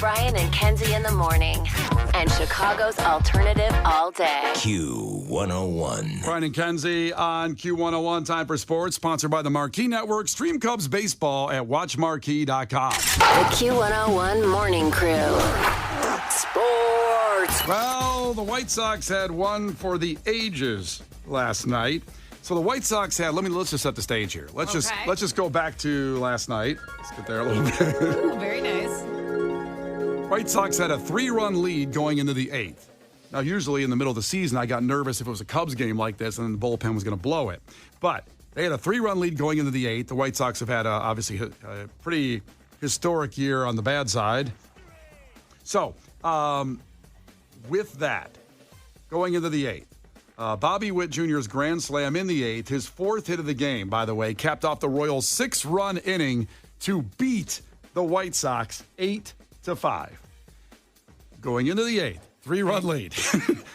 Brian and Kenzie in the morning. And Chicago's alternative all day. Q101. Brian and Kenzie on Q101. Time for sports. Sponsored by the Marquee Network. Stream Cubs baseball at watchmarquee.com. The Q101 Morning Crew. Sports. Well, the White Sox had one for the ages last night. So the White Sox had, let's just set the stage here. Let's just go back to last night. Let's get there a little bit. Ooh, very nice. White Sox had a 3-run lead going into the 8th. Now, usually in the middle of the season, I got nervous if it was a Cubs game like this and then the bullpen was going to blow it. But they had a 3-run lead going into the 8th. The White Sox have had, obviously, a pretty historic year on the bad side. So, with that, going into the 8th, Bobby Witt Jr.'s grand slam in the 8th, his 4th hit of the game, by the way, capped off the Royals' 6-run inning to beat the White Sox 8-5. Going into the 8th, 3-run lead.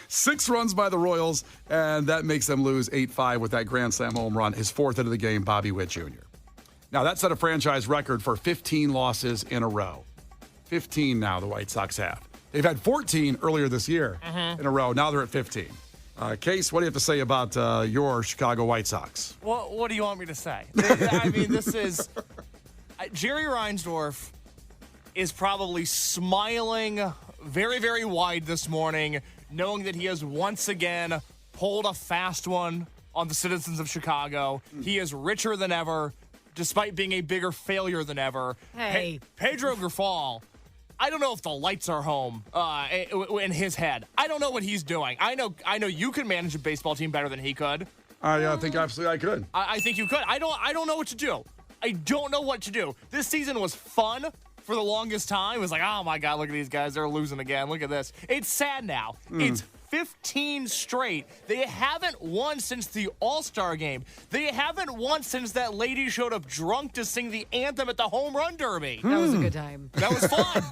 6 runs by the Royals, and that makes them lose 8-5 with that grand slam home run, his 4th hit of the game, Bobby Witt Jr. Now, that set a franchise record for 15 losses in a row. 15 now the White Sox have. They've had 14 earlier this year in a row. Now they're at 15. Case, what do you have to say about your Chicago White Sox? Well, what do you want me to say? I mean, this is Jerry Reinsdorf is probably smiling very, very wide this morning, knowing that he has once again pulled a fast one on the citizens of Chicago. He is richer than ever, despite being a bigger failure than ever. Hey. Pedro Grifol, I don't know if the lights are home in his head. I don't know what he's doing. I know you can manage a baseball team better than he could. I think absolutely I could. I think you could. I don't know what to do. I don't know what to do. This season was fun for the longest time. It was like, oh my God, look at these guys. They're losing again. Look at this. It's sad now. It's 15 straight. They haven't won since the All-Star game. They haven't won since that lady showed up drunk to sing the anthem at the home run derby. That was a good time. That was fun.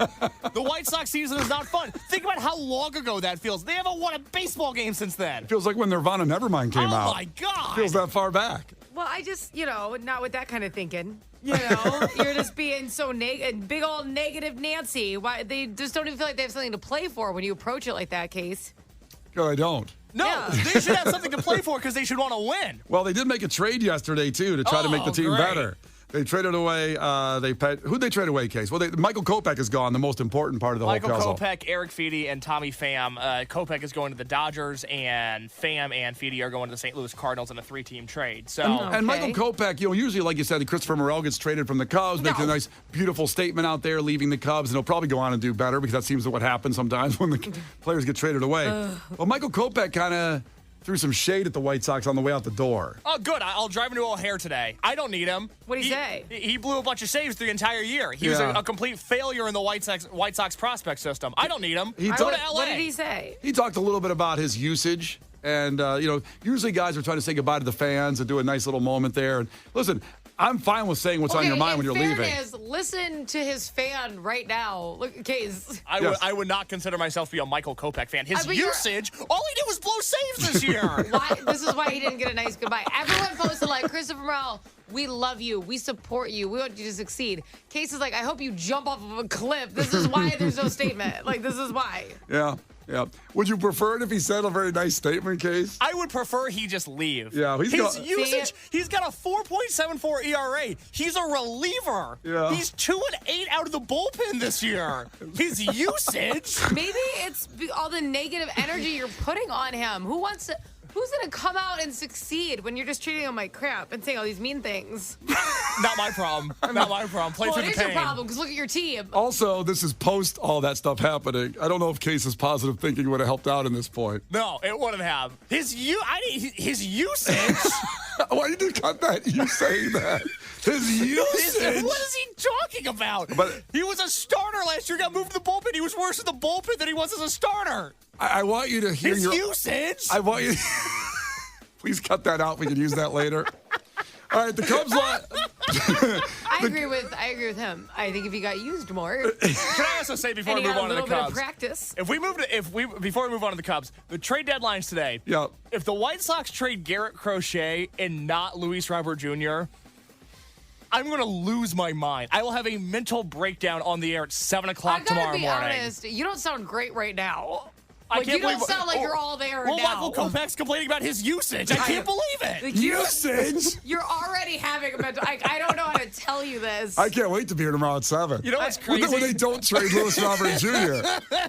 The White Sox season is not fun. Think about how long ago that feels. They haven't won a baseball game since then. It feels like when Nirvana Nevermind came out. Oh my God. Feels that far back. Well, I just, not with that kind of thinking. You're just being so big old negative Nancy. Why they just don't even feel like they have something to play for when you approach it like that, Case. No, I don't. No, Yeah. they should have something to play for because they should want to win. Well, they did make a trade yesterday, too, to try to make the team great. better. They traded away, who'd they trade away, Case? Well, Michael Kopech is gone, the most important part of the Michael whole puzzle. Kopech, Eric Feedy, and Tommy Pham. Kopech is going to the Dodgers, and Pham and Feedy are going to the St. Louis Cardinals in a 3-team trade. So, And Michael Kopech, usually, like you said, Christopher Morel gets traded from the Cubs, makes a nice, beautiful statement out there, leaving the Cubs, and he'll probably go on and do better because that seems to what happens sometimes when the players get traded away. Well, Michael Kopech kind of threw some shade at the White Sox on the way out the door. oh, good. I'll drive him to O'Hare today. I don't need him. What'd he say? He blew a bunch of saves the entire year. He was a complete failure in the White Sox prospect system. I don't need him. Go to LA. What did he say? He talked a little bit about his usage. And, usually guys are trying to say goodbye to the fans and do a nice little moment there. And listen, I'm fine with saying what's on your mind when you're leaving. Listen to his fan right now. Look, Case. I would not consider myself to be a Michael Kopech fan. His usage, all he did was blow saves this year. This is why he didn't get a nice goodbye. Everyone posted like, Christopher Morel, we love you. We support you. We want you to succeed. Case is like, I hope you jump off of a cliff. This is why there's no statement. Like, this is why. Yeah. Would you prefer it if he said a very nice statement, Case? I would prefer he just leave. Yeah, his usage. He's got a 4.74 ERA. He's a reliever. Yeah. He's 2-8 out of the bullpen this year. His usage. Maybe it's all the negative energy you're putting on him. Who's going to come out and succeed when you're just treating him like crap and saying all these mean things? Not my problem. Not my problem. Play through the it is pain. your problem because look at your team. Also, this is post all that stuff happening. I don't know if Case's positive thinking would have helped out in this point. No, it wouldn't have. His usage. Why did you cut that? You saying that? His usage. What is he talking about? But he was a starter last year. Got moved to the bullpen. He was worse in the bullpen than he was as a starter. I want you to hear his usage. I want you. Please cut that out. We can use that later. All right, the Cubs. I agree with him. I think if he got used more. Can I also say before we move on to the Cubs? A little bit of practice. Before we move on to the Cubs, the trade deadlines today. Yeah. If the White Sox trade Garrett Crochet and not Luis Robert Jr., I'm going to lose my mind. I will have a mental breakdown on the air at 7 o'clock tomorrow morning. I gotta be honest, you don't sound great right now. I Like, can't you don't believe- sound like you're all there Well, now. Michael Kopech's complaining about his usage. I can't believe it. Like, Usage? You're already having a mental. I don't know how to tell you this. I can't wait to be here tomorrow at 7. You know what's When crazy? they don't trade Lewis Robert Jr.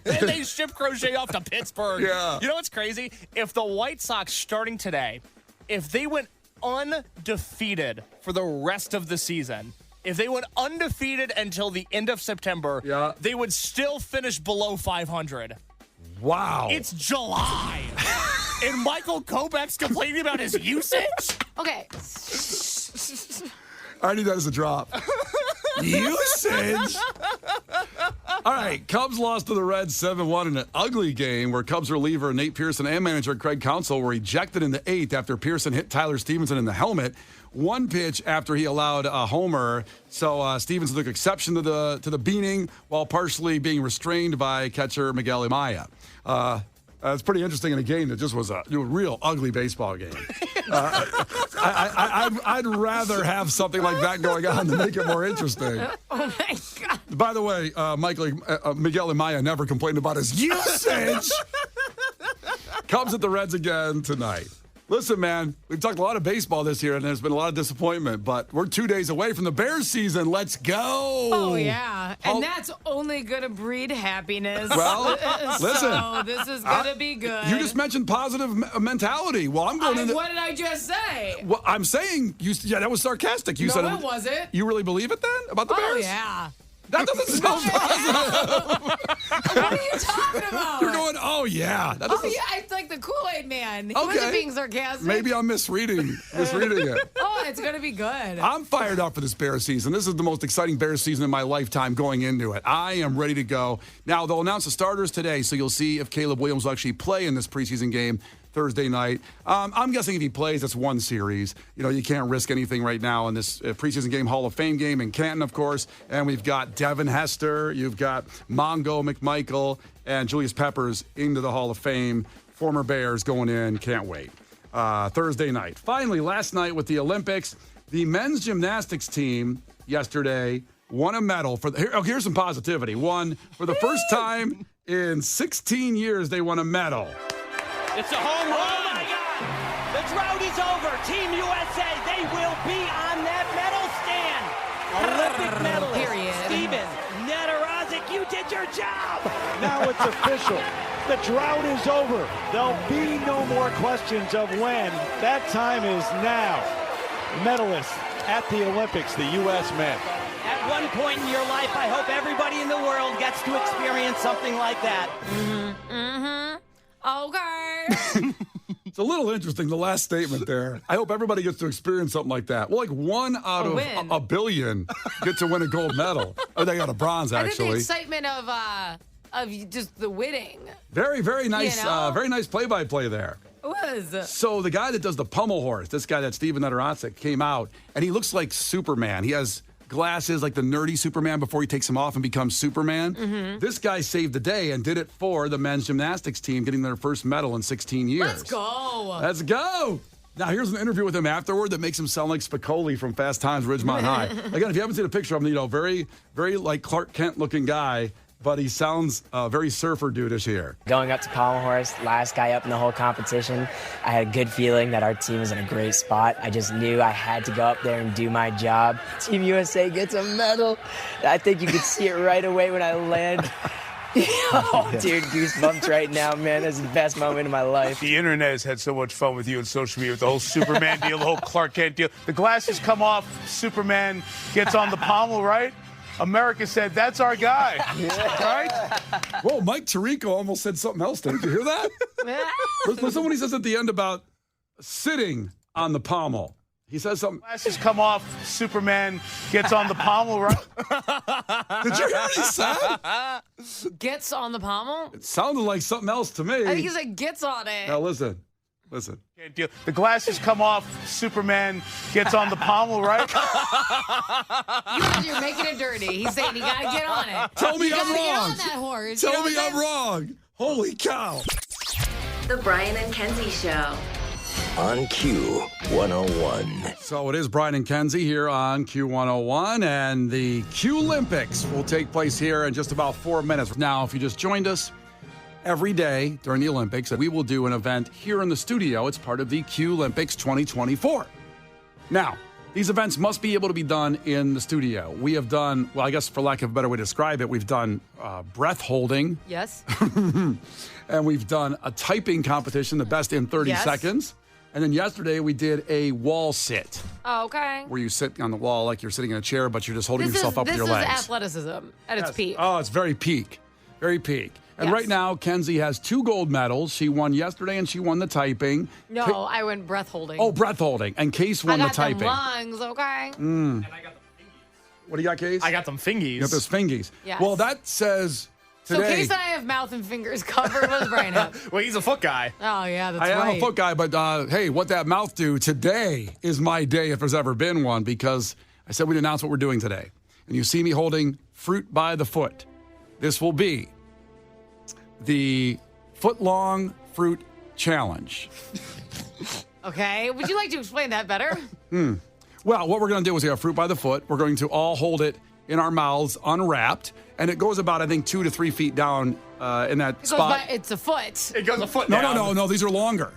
And they ship Crochet off to Pittsburgh. Yeah. You know what's crazy? If the White Sox starting today, if they went undefeated for the rest of the season, if they went undefeated until the end of September, Yeah. they would still finish below 500. Wow. It's July. And Michael Kopech's complaining about his usage? Okay. I need that as a drop. Usage? All right, Cubs lost to the Reds 7-1 in an ugly game where Cubs reliever Nate Pearson and manager Craig Counsell were ejected in the 8th after Pearson hit Tyler Stevenson in the helmet. One pitch after he allowed a homer, so Stevenson took exception to the beaning while partially being restrained by catcher Miguel Amaya. It's pretty interesting in a game that just was a real ugly baseball game. I'd rather have something like that going on to make it more interesting. Oh my God. By the way, Miguel Amaya never complained about his usage. Comes at the Reds again tonight. Listen, man, we've talked a lot of baseball this year, and there's been a lot of disappointment, but we're 2 days away from the Bears season. Let's go. Oh, yeah. And that's only going to breed happiness. Well, listen. So this is going to be good. You just mentioned positive mentality. Well, I'm going into... What did I just say? Well, I'm saying, that was sarcastic. You No, said it wasn't. You really believe it then about the Oh, Bears? yeah. That doesn't sound positive. What are you talking about? You're going, oh, yeah. That Oh, doesn't... yeah, it's like the Kool-Aid man. He Okay. wasn't being sarcastic. Maybe I'm misreading it. Oh, it's going to be good. I'm fired up for this Bears season. This is the most exciting Bears season in my lifetime going into it. I am ready to go. Now, they'll announce the starters today, so you'll see if Caleb Williams will actually play in this preseason game Thursday night. I'm guessing if he plays, that's one series. You know, you can't risk anything right now in this preseason game, Hall of Fame game in Canton, of course. And we've got Devin Hester, you've got Mongo McMichael, and Julius Peppers into the Hall of Fame. Former Bears going in. Can't wait. Thursday night. Finally, last night with the Olympics, the men's gymnastics team yesterday won a medal. Here's some positivity. Won for the first time in 16 years, they won a medal. It's a home run. Oh, my God. The drought is over. Team USA, they will be on that medal stand. Olympic medalist. Period. Steven Nedarazic, you did your job. Now it's official. The drought is over. There'll be no more questions of when. That time is now. Medalists at the Olympics, the U.S. men. At one point in your life, I hope everybody in the world gets to experience something like that. Okay. It's a little interesting, the last statement there. I hope everybody gets to experience something like that. Well, like 1 out of a billion get to win a gold medal. Oh, they got a bronze, I think the actually. excitement of just the winning Very, very nice, You know? very nice play-by-play there. was. So the guy that does the pommel horse, this guy that Steven Nedarazic came out, and he looks like Superman. He has glasses like the nerdy Superman before he takes them off and becomes Superman. This guy saved the day and did it for the men's gymnastics team, getting their first medal in 16 years. Let's go. Let's go. Now, here's an interview with him afterward that makes him sound like Spicoli from Fast Times, Ridgemont High. Again, if you haven't seen a picture of him, very, very like Clark Kent looking guy, but he sounds very surfer dude-ish here. Going up to pommel horse, last guy up in the whole competition, I had a good feeling that our team was in a great spot. I just knew I had to go up there and do my job. Team USA gets a medal. I think you could see it right away when I land. Oh, dude, goosebumps right now, man. That's the best moment of my life. The internet has had so much fun with you on social media with the whole Superman deal, the whole Clark Kent deal. The glasses come off, Superman gets on the pommel, right? America said, that's our guy, right? Whoa, Mike Tirico almost said something else. Did you hear that? Listen what he says at the end about sitting on the pommel. He says something. Glasses come off, Superman gets on the pommel, right? Did you hear what he said? Gets on the pommel? It sounded like something else to me. I think he said gets on it. Now listen. The glasses come off, Superman gets on the pommel, right? You're making it dirty. He's saying you got to get on it. Tell me You I'm gotta get wrong. on that horse. Tell You know me what I'm wrong. Holy cow. The Brian and Kenzie Show. on Q101. So it is Brian and Kenzie here on Q101, and the Qlympics will take place here in just about 4 minutes. Now, if you just joined us, every day during the Olympics, we will do an event here in the studio. It's part of the Qlympics 2024. Now, these events must be able to be done in the studio. We have done, well, I guess for lack of a better way to describe it, we've done breath holding. Yes. And we've done a typing competition, the best in 30 seconds. And then yesterday we did a wall sit. Oh, okay. Where you sit on the wall like you're sitting in a chair, but you're just holding yourself up with your legs. This is athleticism at its peak. Oh, it's very peak. Very peak. And Yes. right now, Kenzie has 2 gold medals. She won yesterday, and she won the typing. No, I went breath holding. Oh, breath holding. And Case won the typing. I got them lungs, okay? And I got them fingies. What do you got, Case? I got them fingies. You got those fingies. Yes. Well, that says So today. Case and I have mouth and fingers covered. What does Brian have? Well, he's a foot guy. Oh, yeah, that's I right. am a foot guy, but hey, what that mouth do? Today is my day if there's ever been one, because I said we'd announce what we're doing today. And you see me holding fruit by the foot. This will be the foot-long fruit challenge. Okay. Would you like to explain that better? Well, what we're going to do is we have fruit by the foot. We're going to all hold it in our mouths unwrapped, and it goes about, I think, 2 to 3 feet down in that spot. It's a foot. It goes a foot No, down. no. These are longer.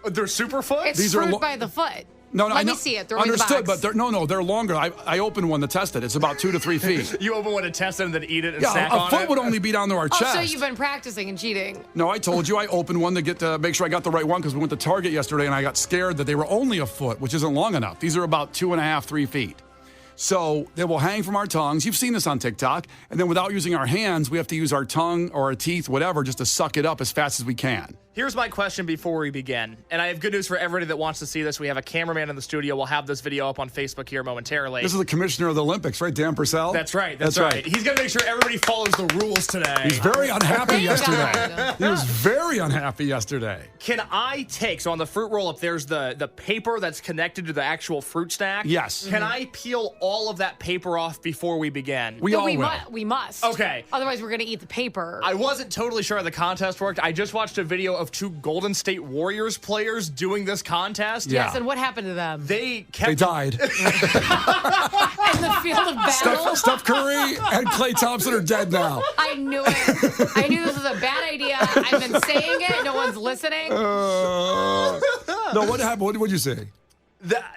They're super foot? It's These are fruit lo- by the foot. No, I Let know. me see it. Throw it in the Understood, box. but they're longer. I opened one to test it. It's about 2 to 3 feet. You open one to test it and then eat it and Yeah, snack a on foot it? would only be down to our Oh, chest. so you've been practicing and cheating. No, I told you I opened one to get to make sure I got the right one, because we went to Target yesterday and I got scared that they were only a foot, which isn't long enough. These are about 2.5, 3 feet. So they will hang from our tongues. You've seen this on TikTok. And then without using our hands, we have to use our tongue or our teeth, whatever, just to suck it up as fast as we can. Here's my question before we begin. And I have good news for everybody that wants to see this. We have a cameraman in the studio. We'll have this video up on Facebook here momentarily. This is the commissioner of the Olympics, right? Dan Purcell? That's right. That's right. He's going to make sure everybody follows the rules today. He's very unhappy Thank yesterday. God. He was very unhappy yesterday. Can I take, so on the fruit roll-up, there's the paper that's connected to the actual fruit snack? Yes. Can I peel all of that paper off before we begin? We all will. We must. Okay. Otherwise, we're going to eat the paper. I wasn't totally sure how the contest worked. I just watched a video of 2 Golden State Warriors players doing this contest. Yeah. Yes, and what happened to them? They They died. In the field of battle? Steph Curry and Klay Thompson are dead now. I knew it. I knew this was a bad idea. I've been saying it. No one's listening. No, what happened? What did you say?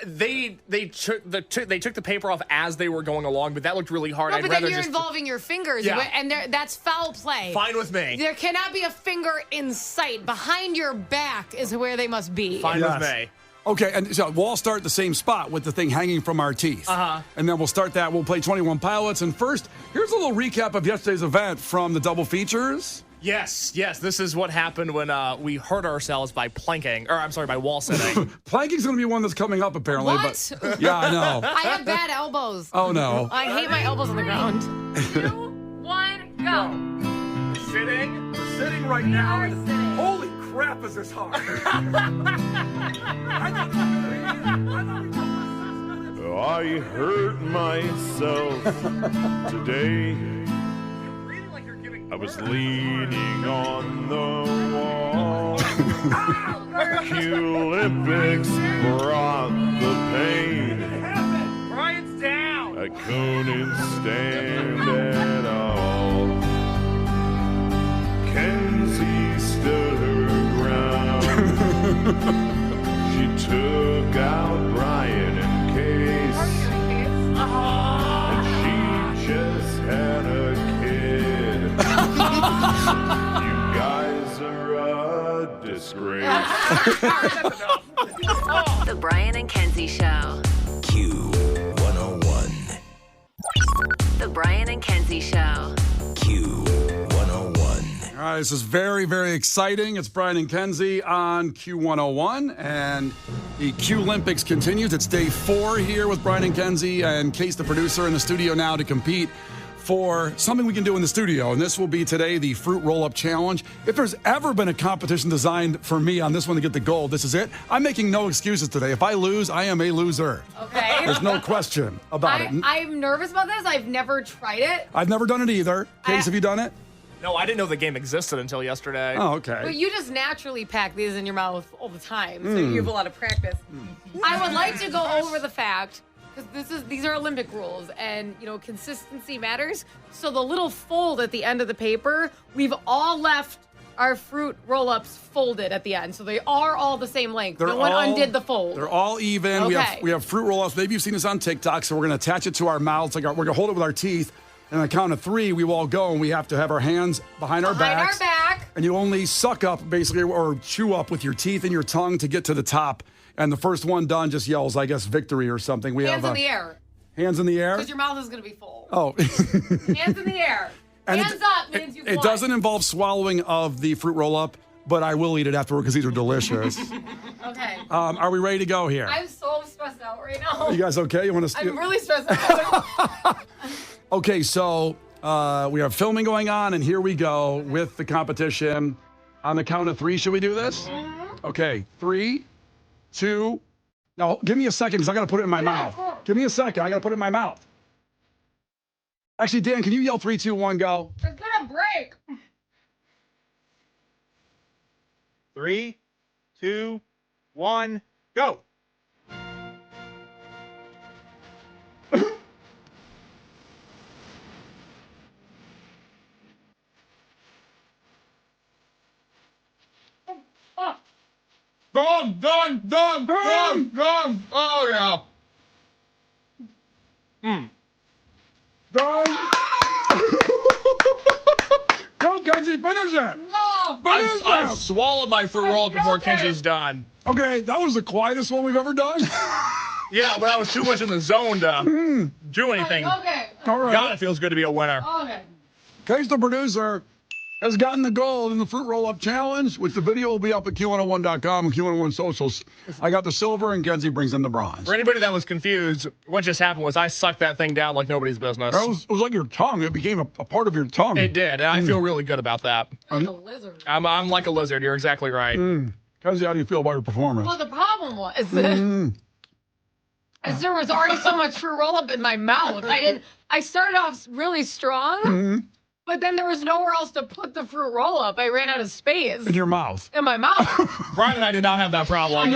They took the paper off as they were going along, but that looked really hard. No, I'd but rather then you're just involving your fingers. Yeah. And that's foul play. Fine with me. There cannot be a finger in sight. Behind your back is where they must be. Fine Yes. with me. Okay, and so we'll all start at the same spot with the thing hanging from our teeth. Uh-huh. And then we'll start that. We'll play 21 Pilots. And first, here's a little recap of yesterday's event from the double features. Yes. This is what happened when we hurt ourselves by planking, or I'm sorry, by wall sitting. Planking's going to be one that's coming up, apparently. What? But yeah, I know. I have bad elbows. Oh, no. I hate my elbows on the ground. 2, 1, go. Sitting. Sitting right now. Holy crap, is this hard. I hurt myself today. I was leaning on the wall. Qlympics brought the pain. Brian's down. I couldn't stand at all. Kenzie stood her ground. She took out Brian and Case. And she just had a kid. You guys are a disgrace. The Brian and Kenzie Show. Q101. The Brian and Kenzie Show. Q101. All right, this is very, very exciting. It's Brian and Kenzie on Q101, and the Qlympics continues. It's day 4 here with Brian and Kenzie, and Case, the producer, in the studio now to compete for something we can do in the studio. And this will be today the Fruit Roll-Up Challenge. If there's ever been a competition designed for me on this one to get the gold, this is it. I'm making no excuses today. If I lose, I am a loser. Okay. There's no question about it. I'm nervous about this. I've never tried it. I've never done it either. Case, have you done it? No, I didn't know the game existed until yesterday. Oh, okay. But you just naturally pack these in your mouth all the time, so you have a lot of practice. I would like to go over the fact, because these are Olympic rules, and consistency matters. So the little fold at the end of the paper, we've all left our fruit roll-ups folded at the end, so they are all the same length. No one undid the fold. They're all even. Okay. We have fruit roll-ups. Maybe you've seen this on TikTok. So we're going to attach it to our mouths. We're going to hold it with our teeth. And on the count of 3, we will all go, and we have to have our hands behind our backs. And you only suck up, basically, or chew up with your teeth and your tongue to get to the top. And the first one done just yells, I guess, victory or something. Hands in the air. Hands in the air? Because your mouth is going to be full. Oh. Hands in the air. And hands up means you've won. It doesn't involve swallowing of the fruit roll-up, but I will eat it afterward because these are delicious. Okay. Are we ready to go here? I'm so stressed out right now. You guys okay? You want to? I'm really stressed out. Okay, so we have filming going on, and here we go with the competition. On the count of 3, should we do this? Okay, 3, 2. Now, give me a second because I got to put it in my mouth. Give me a second. I got to put it in my mouth. Actually, Dan, can you yell 3, 2, 1, go? It's gonna break. 3, 2, 1, go. Done. Oh, yeah. Done. Go, Kenzie, finish it. I've swallowed my fruit roll before Kenzie's done. Okay, that was the quietest one we've ever done. Yeah, but I was too much in the zone to do anything. Okay. All right. God, it feels good to be a winner. Okay. Case the producer has gotten the gold in the fruit roll-up challenge, which the video will be up at Q101.com and Q101 socials. I got the silver, and Kenzie brings in the bronze. For anybody that was confused, what just happened was I sucked that thing down like nobody's business. It was like your tongue. It became a part of your tongue. It did, and I feel really good about that. Like a lizard. I'm like a lizard. You're exactly right. Kenzie, how do you feel about your performance? Well, the problem was is there was already so much fruit roll-up in my mouth. I started off really strong. But then there was nowhere else to put the fruit roll-up. I ran out of space. In your mouth. In my mouth. Brian and I did not have that problem.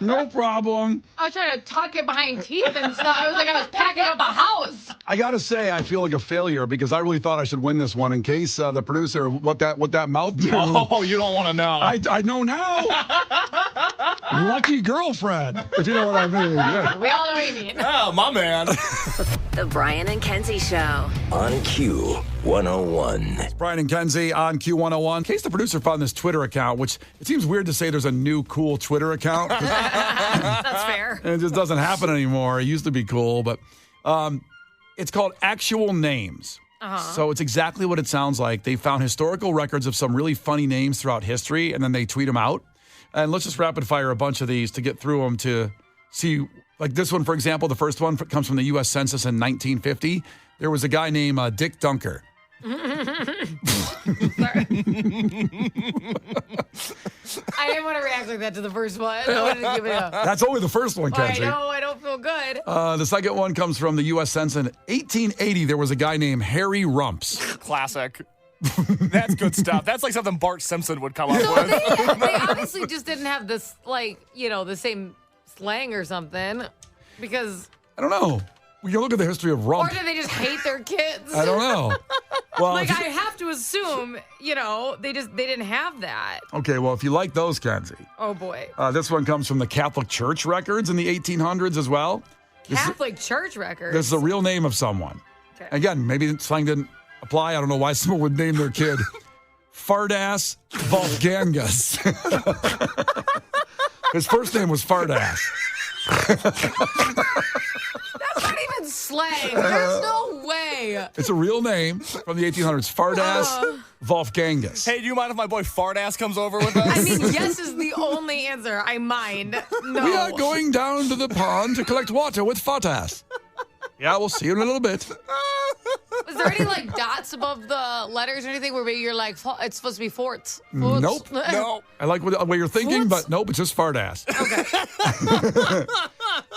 No problem. I was trying to tuck it behind teeth and stuff. I was like I was packing up a house. I got to say, I feel like a failure because I really thought I should win this one in case the producer, what that mouth did. Oh, you don't want to know. I know now. Lucky girlfriend, if you know what I mean. Yeah. We all know what you mean. Oh, my man. The Brian and Kenzie Show. On Q101. It's Brian and Kenzie on Q101. In case the producer found this Twitter account, which it seems weird to say there's a new cool Twitter account. That's fair. It just doesn't happen anymore. It used to be cool, but it's called Actual Names. So it's exactly what it sounds like. They found historical records of some really funny names throughout history, and then they tweet them out. And let's just rapid fire a bunch of these to get through them to see. Like this one, for example, the first one comes from the U.S. Census in 1950. There was a guy named Dick Dunker. Sorry. I didn't want to react like that to the first one. I wanted to give it a... That's only the first one, Kenzie. I know, I don't feel good. The second one comes from the U.S. Census in 1880. There was a guy named Harry Rumps. Classic. That's good stuff. That's like something Bart Simpson would come up with. They obviously just didn't have this, the same slang or something. Because... I don't know. We can look at the history of Rump. Or do they just hate their kids? I don't know. Well, I have to assume, they didn't have that. Okay, well, if you like those, Kenzie. Oh, boy. This one comes from the Catholic Church records in the 1800s as well. Catholic Church records? This is the real name of someone. Okay. Again, maybe the slang didn't apply. I don't know why someone would name their kid Fardass Wolfgangus. His first name was Fardass. That's not even slang. There's no way. It's a real name from the 1800s. Fardass Wolfgangus. Hey, do you mind if my boy Fardass comes over with us? I mean, yes is the only answer. I mind. No. We are going down to the pond to collect water with Fardass. Yeah, we'll see you in a little bit. Was there any dots above the letters or anything where maybe you're like, it's supposed to be forts? Nope. No. I like what you're thinking, but nope, it's just Fardass. Okay.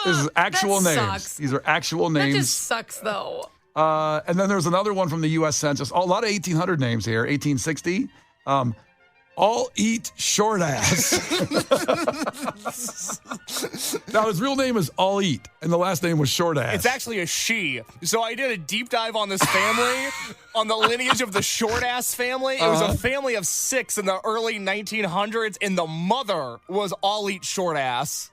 This is actual That names. sucks. These are actual names. That just sucks, though. And then there's another one from the U.S. Census. A lot of 1800 names here. 1860. All eat short ass. Now, his real name is All Eat, and the last name was Short Ass. It's actually a she. So I did a deep dive on this family, on the lineage of the short ass family. It was a family of 6 in the early 1900s, and the mother was All Eat Short Ass.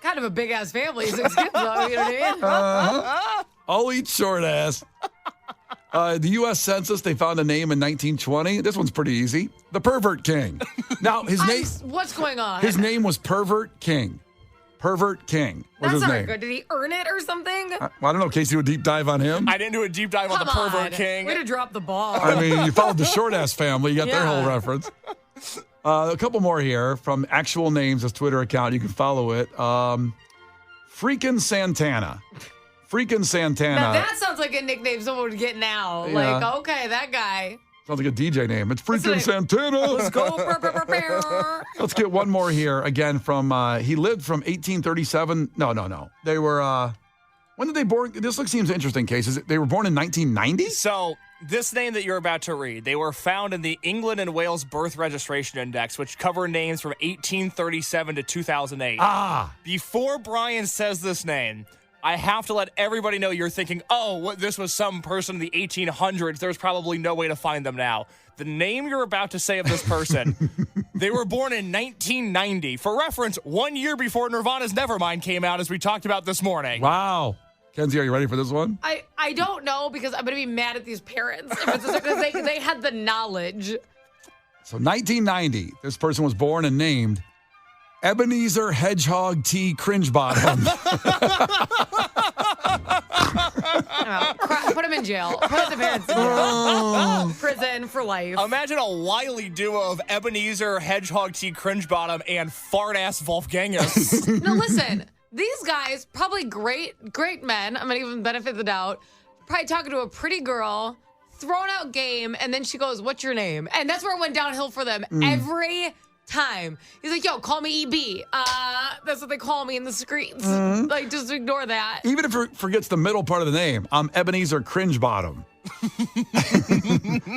Kind of a big ass family. 6 kids, though, you know what I mean? All Eat Short Ass. The U.S. Census, they found a name in 1920. This one's pretty easy. The Pervert King. Now, his name... What's going on? His name was Pervert King. Pervert King was his That's name. not good. Did he earn it or something? I don't know. Casey, do a deep dive on him? I didn't do a deep dive on the Pervert King. Way to drop the ball. I mean, you followed the Short Ass family. You got their whole reference. A couple more here from Actual Names, his Twitter account. You can follow it. Freaking Santana. Freaking Santana. Now that sounds like a nickname someone would get now. Yeah. Like, okay, that guy. Sounds like a DJ name. It's Freaking Santana. Let's go. Let's get one more here. Again, from he lived from 1837. No. They were. When did they born? This seems interesting. Cases. They were born in 1990. So this name that you're about to read, they were found in the England and Wales Birth Registration Index, which cover names from 1837 to 2008. Before Brian says this name, I have to let everybody know you're thinking, this was some person in the 1800s. There's probably no way to find them now. The name you're about to say of this person, they were born in 1990. For reference, 1 year before Nirvana's Nevermind came out, as we talked about this morning. Wow. Kenzie, are you ready for this one? I don't know because I'm going to be mad at these parents because they had the knowledge. So 1990, this person was born and named Ebenezer Hedgehog T. Cringebottom. Put him in jail. Put the parents in jail. Prison for life. Imagine a wily duo of Ebenezer Hedgehog T. Cringebottom and fart-ass Wolfgangus. No, listen. These guys, probably great men. I'm going to give them the benefit of the doubt. Probably talking to a pretty girl, thrown out game, and then she goes, "What's your name?" And that's where it went downhill for them every time. He's like, "Yo, call me EB." That's what they call me in the streets. Like, just ignore that. Even if it forgets the middle part of the name, I'm Ebenezer Cringebottom.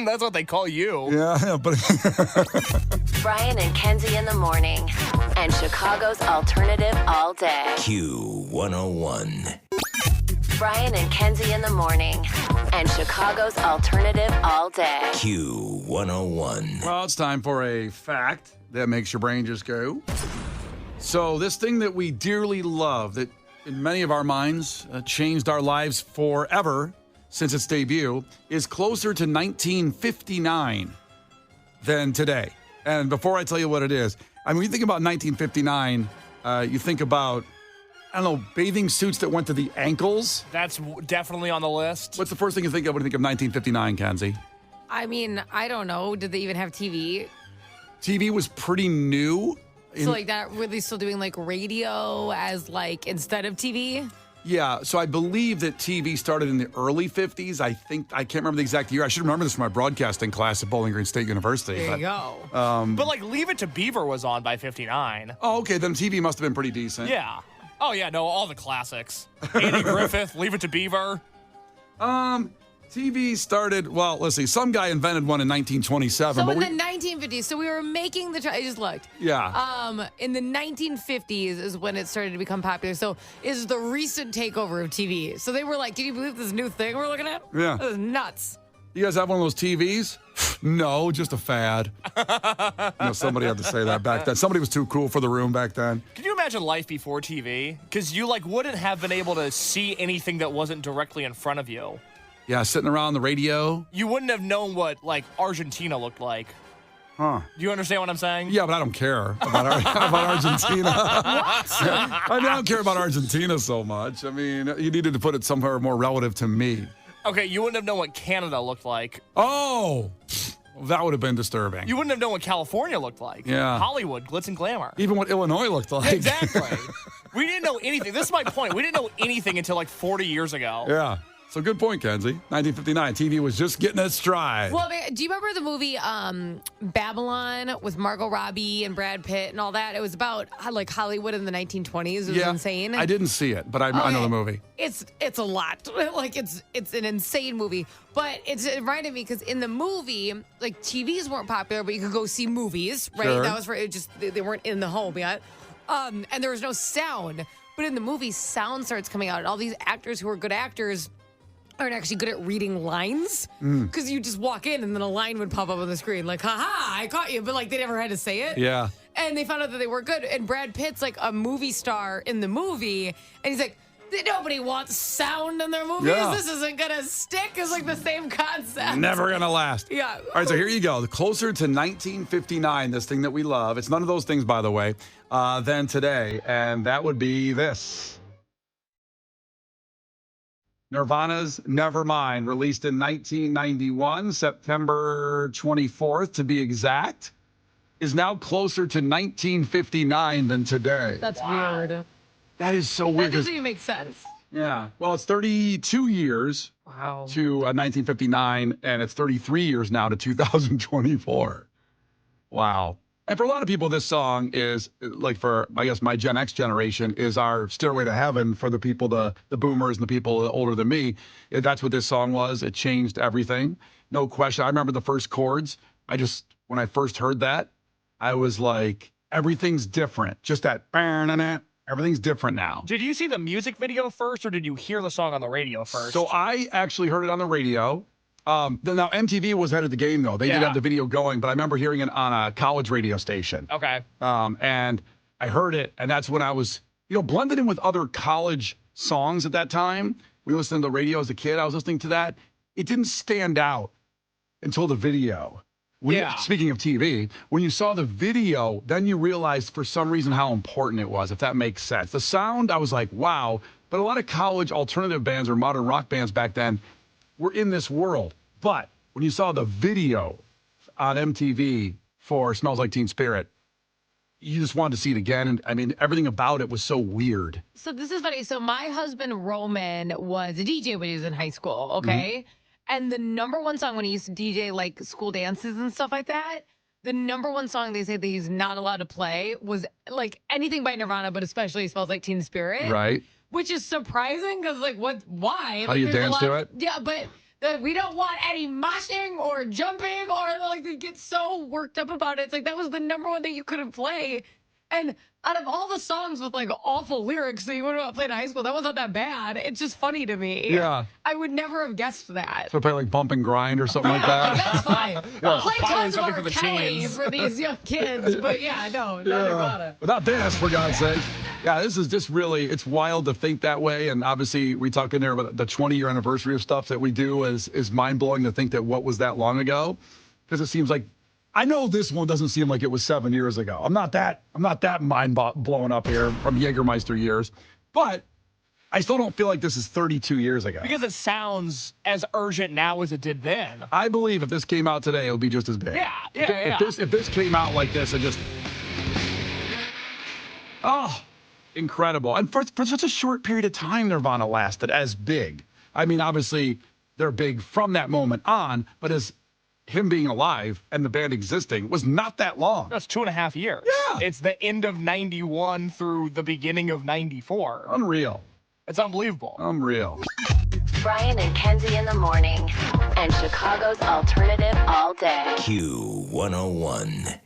That's what they call you. Yeah, but Brian and Kenzie in the morning. And Chicago's alternative all day. Q101. Brian and Kenzie in the morning. And Chicago's alternative all day. Q101. well, it's time for a fact that makes your brain just go. So this thing that we dearly love, that in many of our minds changed our lives forever since its debut, is closer to 1959 than today. And before I tell you what it is, I mean, when you think about 1959, you think about, I don't know, bathing suits that went to the ankles. That's definitely on the list. What's the first thing you think of when you think of 1959, Kenzie? I mean, I don't know. Did they even have TV? TV was pretty new. So like that, were they still doing like radio as like instead of TV? Yeah, so I believe that TV started in the early 50s. I can't remember the exact year. I should remember this from my broadcasting class at Bowling Green State University. There you go. But like Leave It to Beaver was on by 59. Oh, okay, then TV must have been pretty decent. Yeah. Oh, yeah, no, all the classics. Andy Griffith, Leave It to Beaver. TV started, well, let's see, some guy invented one in 1927. So but in the 1950s, so we were making the, I just looked. Yeah. In the 1950s is when it started to become popular. So is the recent takeover of TV. So they were like, can you believe this new thing we're looking at? Yeah. This is nuts. You guys have one of those TVs? No, just a fad. Somebody had to say that back then. Somebody was too cool for the room back then. Can you imagine life before TV? Because you like wouldn't have been able to see anything that wasn't directly in front of you. Yeah, sitting around the radio. You wouldn't have known what like Argentina looked like. Huh. Do you understand what I'm saying? Yeah, but I don't care about Argentina. What? I mean, I don't care about Argentina so much. I mean, you needed to put it somewhere more relative to me. Okay, you wouldn't have known what Canada looked like. Oh, that would have been disturbing. You wouldn't have known what California looked like. Yeah. Hollywood, glitz and glamour. Even what Illinois looked like. Exactly. We didn't know anything. This is my point. We didn't know anything until like 40 years ago. Yeah. So good point, Kenzie. 1959, TV was just getting its stride. Well, do you remember the movie Babylon with Margot Robbie and Brad Pitt and all that? It was about like Hollywood in the 1920s. It was insane. I didn't see it, but I know the movie. It's a lot. Like it's an insane movie. But it reminded me because in the movie, like TVs weren't popular, but you could go see movies, right? Sure. That was for it. Just they weren't in the home yet, and there was no sound. But in the movie, sound starts coming out, and all these actors who are good actors aren't actually good at reading lines because you just walk in and then a line would pop up on the screen like, haha, I caught you, but like they never had to say it. Yeah. And they found out that they weren't good. And Brad Pitt's like a movie star in the movie. And he's like, nobody wants sound in their movies. Yeah. This isn't going to stick. It's like the same concept. Never going to last. Yeah. All right, so here you go. Closer to 1959, this thing that we love. It's none of those things, by the way, than today. And that would be this. Nirvana's Nevermind, released in 1991, September 24th to be exact, is now closer to 1959 than today. That's weird. That is so weird. That doesn't even make sense. Yeah. Well, it's 32 years to 1959, and it's 33 years now to 2024. Wow. And for a lot of people, this song is, like for, I guess, my Gen X generation, is our stairway to heaven for the people, the boomers and the people older than me. That's what this song was. It changed everything. No question. I remember the first chords. When I first heard that, I was like, everything's different. Just that, everything's different now. Did you see the music video first, or did you hear the song on the radio first? So I actually heard it on the radio. Now MTV was ahead of the game, though. They did have the video going, but I remember hearing it on a college radio station. Okay. And I heard it, and that's when I was, blended in with other college songs at that time. We listened to the radio as a kid. I was listening to that. It didn't stand out until the video. Speaking of TV, when you saw the video, then you realized for some reason how important it was, if that makes sense. The sound, I was like, wow. But a lot of college alternative bands or modern rock bands back then were in this world. But when you saw the video on MTV for Smells Like Teen Spirit, you just wanted to see it again. And I mean, everything about it was so weird. So this is funny. So my husband, Roman, was a DJ when he was in high school, okay? And the number one song when he used to DJ like school dances and stuff like that, the number one song they say that he's not allowed to play was like anything by Nirvana, but especially Smells Like Teen Spirit. Right. Which is surprising because like why? How do you dance to it? Yeah, but we don't want any moshing or jumping or like they get so worked up about it. It's like that was the number one thing you couldn't play. And out of all the songs with like awful lyrics that you would have played in high school, that wasn't that bad. It's just funny to me. Yeah. I would never have guessed that. So play like Bump and Grind or something like that. That's fine. Play tons of something R. for the Kelly teens. for these young kids. But yeah, no, not Nirvana. Without this, for God's sake. Yeah, this is just really, it's wild to think that way. And obviously, we talk in there about the 20-year anniversary of stuff that we do is mind-blowing to think that what was that long ago. Because it seems like, I know this one doesn't seem like it was 7 years ago. I'm not that mind blowing up here from Jägermeister years. But I still don't feel like this is 32 years ago. Because it sounds as urgent now as it did then. I believe if this came out today, it would be just as big. Yeah. If this came out like this and just, incredible. And for such a short period of time, Nirvana lasted as big. I mean, obviously, they're big from that moment on, but as him being alive and the band existing was not that long. That's 2.5 years. Yeah. It's the end of 91 through the beginning of 94. Unreal. It's unbelievable. Unreal. Brian and Kenzie in the morning. And Chicago's alternative all day. Q101.